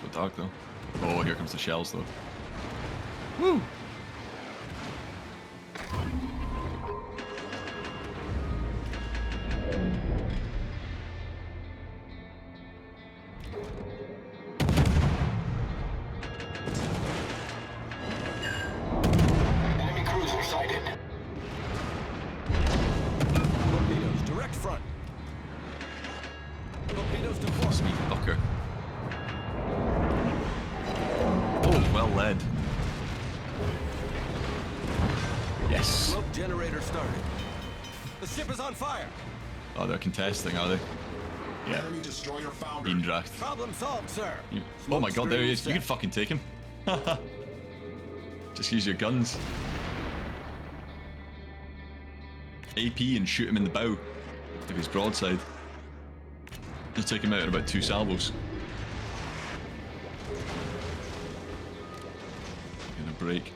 It's a bit dark though. Oh, here comes the shells though. Woo! Enemy cruiser sighted. Torpedoes, direct front. Torpedoes to port. Speed fucker. Oh, well led. Yes. Smoke generator started. The ship is on fire. Oh, they're contesting, are they? Yeah. Enemy destroyer found. Eindracht. Problem solved, sir. Oh my god, there he is. Smoke You can fucking take him. Just use your guns. AP and shoot him in the bow. If he's broadside. You'll take him out in about 2 salvos. Gonna break.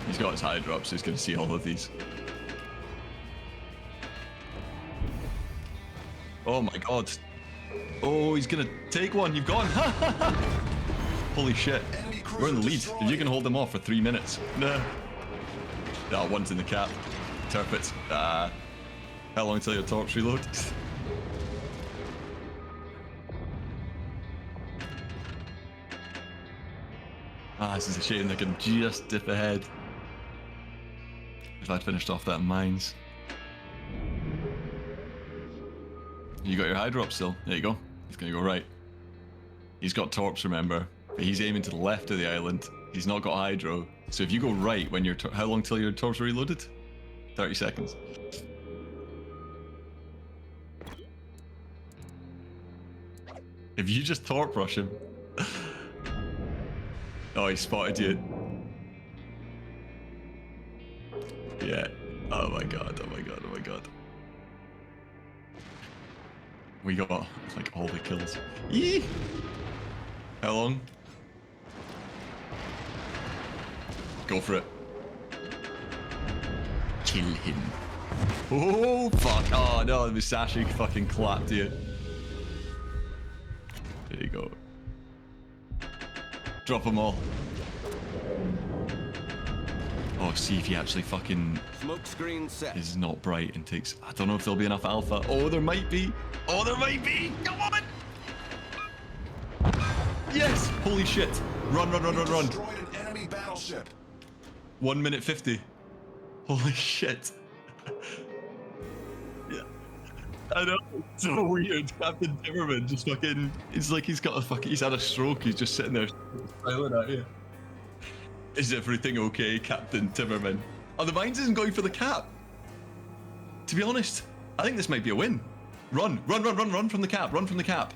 He's got his hydra up, so he's gonna see all of these. Oh my god. Oh, he's gonna take one. You've gone. Holy shit. We're in the lead. If you can hold them off for 3 minutes. Nah. Ah, one's in the cap. Turpits. How long till your torps reload? This is a shame. They can just dip ahead. If I'd finished off that mines. You got your hydra up still. There you go. He's gonna go right. He's got torps, remember. But he's aiming to the left of the island. He's not got hydro. So if you go right when you're... How long till your torps are reloaded? 30 seconds. If you just torp rush him... Oh, he spotted you. Yeah. Oh my god, oh my god, oh my god. We got, like, all the kills. Yee! How long? Go for it. Kill him. Oh, fuck. Oh, no, the Musashi fucking clapped you. There you go. Drop them all. Oh, see if he actually fucking Smoke screen set. is not bright and takes... I don't know if there'll be enough alpha. Oh, there might be. Oh, there might be. Come on. Yes. Holy shit. Run, run, run, run, run. Destroyed an enemy battleship. 1 minute 50. Holy shit. Yeah. I know. It's so weird. Captain Timmerman just fucking... It's like he's got a fucking... He's had a stroke. He's just sitting there smiling at you. Is everything okay, Captain Timmerman? Oh, the mines isn't going for the cap. To be honest, I think this might be a win. Run, run, run, run, run from the cap. Run from the cap.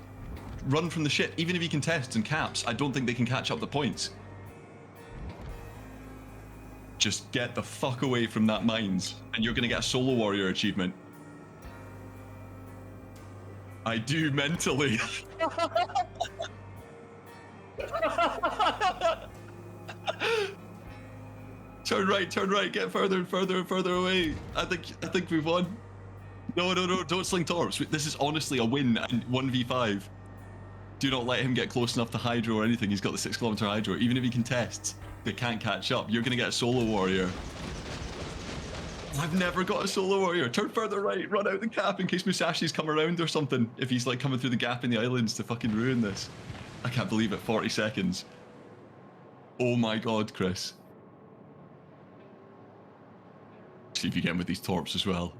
Run from the ship. Even if he contests and caps, I don't think they can catch up the points. Just get the fuck away from that mines, and you're gonna get a solo warrior achievement. I do mentally. Turn right, get further and further and further away. I think we've won. No, don't sling torps. This is honestly a win and 1v5. Do not let him get close enough to hydro or anything. He's got the 6 kilometer hydro. Even if he contests, they can't catch up. You're gonna get a solo warrior. I've never got a solo warrior. Turn further right, run out the cap in case Musashi's come around or something. If he's like coming through the gap in the islands to fucking ruin this. I can't believe it, 40 seconds. Oh my god, Chris. See if you get him with these torps as well.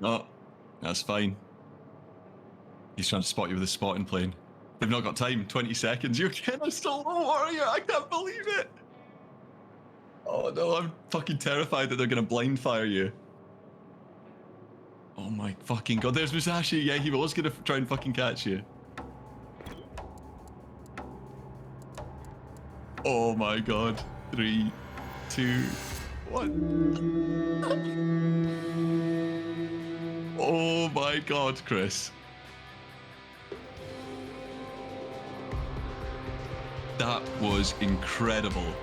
No, that's fine. He's trying to spot you with a spotting plane. They've not got time. 20 seconds. You're getting a solo warrior. I can't believe it. Oh no, I'm fucking terrified that they're gonna blind fire you. Oh my fucking god. There's Musashi. Yeah, he was gonna try and fucking catch you. Oh my god. 3, 2, 1. Oh my god, Chris. That was incredible.